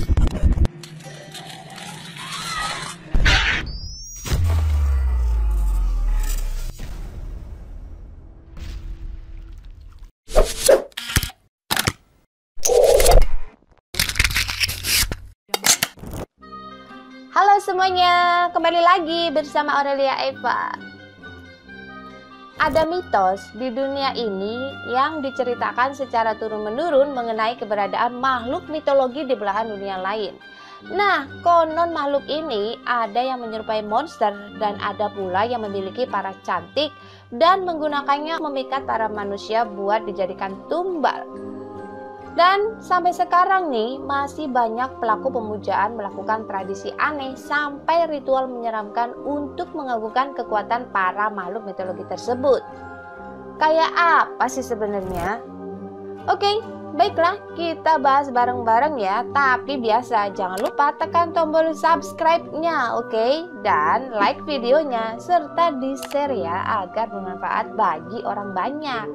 Halo semuanya, kembali lagi bersama Aurelia Eva. Ada mitos di dunia ini yang diceritakan secara turun-menurun mengenai keberadaan makhluk mitologi di belahan dunia lain. Nah, konon makhluk ini ada yang menyerupai monster dan ada pula yang memiliki para cantik dan menggunakannya memikat para manusia buat dijadikan tumbal. Dan sampai sekarang nih masih banyak pelaku pemujaan melakukan tradisi aneh sampai ritual menyeramkan untuk mengagungkan kekuatan para makhluk mitologi tersebut. Kayak apa sih sebenarnya? Oke, baiklah kita bahas bareng-bareng ya. Tapi biasa jangan lupa tekan tombol subscribe-nya, oke? Dan like videonya serta di-share ya agar bermanfaat bagi orang banyak.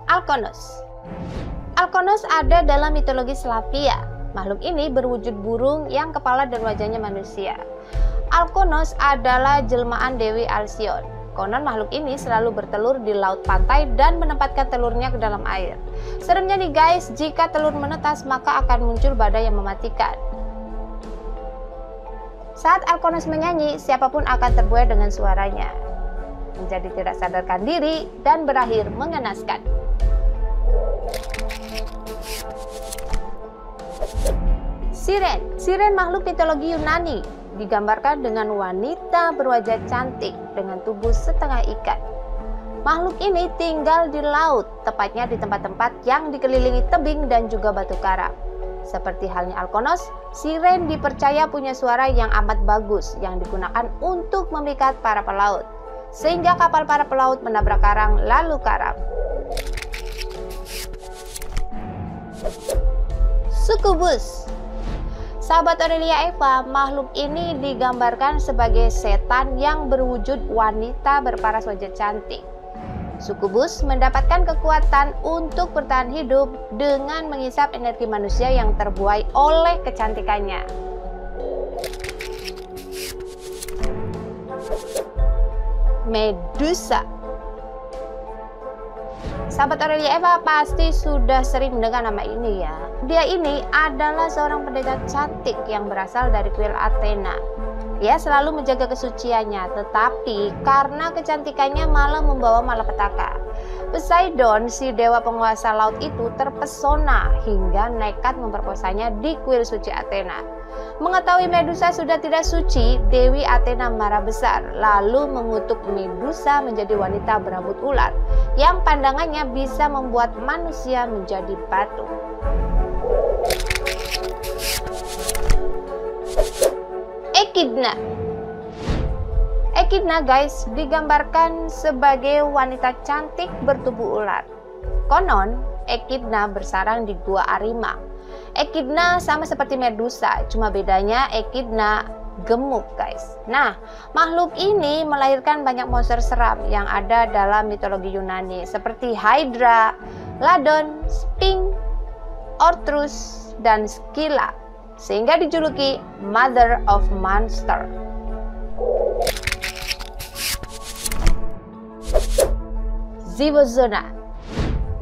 Alkonos. Alkonos ada dalam mitologi Slavia. Makhluk ini berwujud burung yang kepala dan wajahnya manusia. Alkonos adalah jelmaan Dewi Alcyon. Konon makhluk ini selalu bertelur di laut pantai dan menempatkan telurnya ke dalam air. Seremnya nih guys, jika telur menetas maka akan muncul badai yang mematikan. Saat Alkonos menyanyi, siapapun akan terbuai dengan suaranya, menjadi tidak sadarkan diri dan berakhir mengenaskan. Siren makhluk mitologi Yunani, digambarkan dengan wanita berwajah cantik dengan tubuh setengah ikan. Makhluk ini tinggal di laut, tepatnya di tempat-tempat yang dikelilingi tebing dan juga batu karang. Seperti halnya Alkonos, siren dipercaya punya suara yang amat bagus yang digunakan untuk memikat para pelaut, sehingga kapal para pelaut menabrak karang lalu karam. Sukubus. Sahabat Aurelia Eva, makhluk ini digambarkan sebagai setan yang berwujud wanita berparas wajah cantik. Sukubus mendapatkan kekuatan untuk bertahan hidup dengan menghisap energi manusia yang terbuai oleh kecantikannya. Medusa. Sahabat Aurelia Eva pasti sudah sering mendengar nama ini ya. Dia ini adalah seorang pendeta cantik yang berasal dari kuil Athena. Ia selalu menjaga kesuciannya, tetapi karena kecantikannya malah membawa malapetaka. Poseidon, si dewa penguasa laut itu terpesona hingga nekat memperkosanya di kuil suci Athena. Mengetahui Medusa sudah tidak suci, Dewi Athena marah besar, lalu mengutuk Medusa menjadi wanita berambut ular, yang pandangannya bisa membuat manusia menjadi batu. Echidna. Echidna guys, digambarkan sebagai wanita cantik bertubuh ular. Konon, Echidna bersarang di Gua Arima. Echidna sama seperti Medusa, cuma bedanya Echidna gemuk guys. Nah, makhluk ini melahirkan banyak monster seram yang ada dalam mitologi Yunani seperti Hydra, Ladon, Sphinx, Ortrus, dan Scylla, sehingga dijuluki Mother of Monster. Zivozona.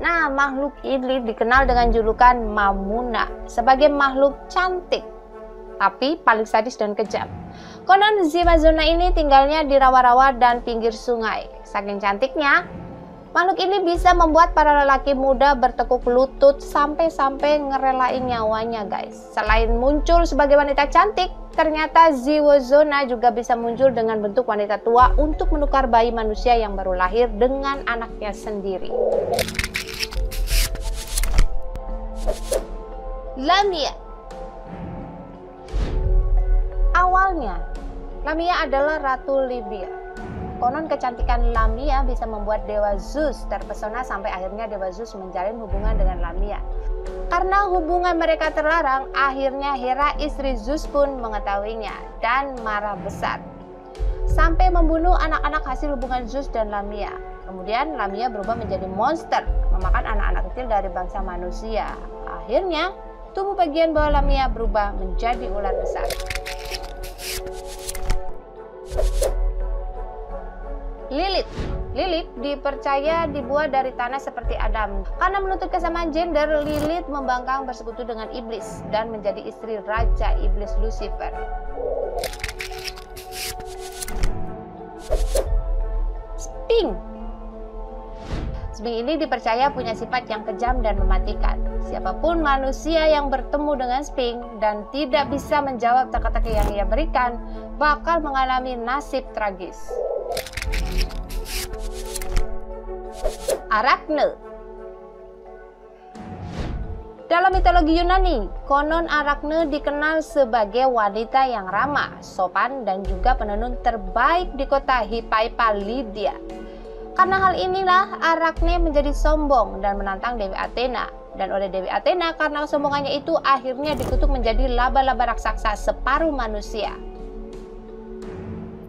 Nah, makhluk ini dikenal dengan julukan Mamuna sebagai makhluk cantik, tapi paling sadis dan kejam. Konon Zivozona ini tinggalnya di rawa-rawa dan pinggir sungai. Saking cantiknya, makhluk ini bisa membuat para lelaki muda bertekuk lutut sampai-sampai ngerelain nyawanya guys. Selain muncul sebagai wanita cantik, ternyata Zivozona juga bisa muncul dengan bentuk wanita tua untuk menukar bayi manusia yang baru lahir dengan anaknya sendiri. Lamia. Awalnya, Lamia adalah ratu Libya. Konon kecantikan Lamia bisa membuat Dewa Zeus terpesona sampai akhirnya Dewa Zeus menjalin hubungan dengan Lamia. Karena hubungan mereka terlarang, akhirnya Hera istri Zeus pun mengetahuinya dan marah besar, sampai membunuh anak-anak hasil hubungan Zeus dan Lamia. Kemudian Lamia berubah menjadi monster, memakan anak-anak kecil dari bangsa manusia. Akhirnya, tubuh bagian bawah Lamia berubah menjadi ular besar. Lilith dipercaya dibuat dari tanah seperti Adam. Karena menuntut kesamaan gender, Lilith membangkang bersekutu dengan iblis dan menjadi istri raja iblis Lucifer. Sphinx ini dipercaya punya sifat yang kejam dan mematikan. Siapapun manusia yang bertemu dengan Sphinx dan tidak bisa menjawab teka-teki yang ia berikan bakal mengalami nasib tragis. Arachne. Dalam mitologi Yunani, konon Arachne dikenal sebagai wanita yang ramah, sopan, dan juga penenun terbaik di kota Hypaipa, Lydia. Karena hal inilah Arachne menjadi sombong dan menantang Dewi Athena. Dan oleh Dewi Athena, karena kesombongannya itu akhirnya dikutuk menjadi laba-laba raksasa separuh manusia.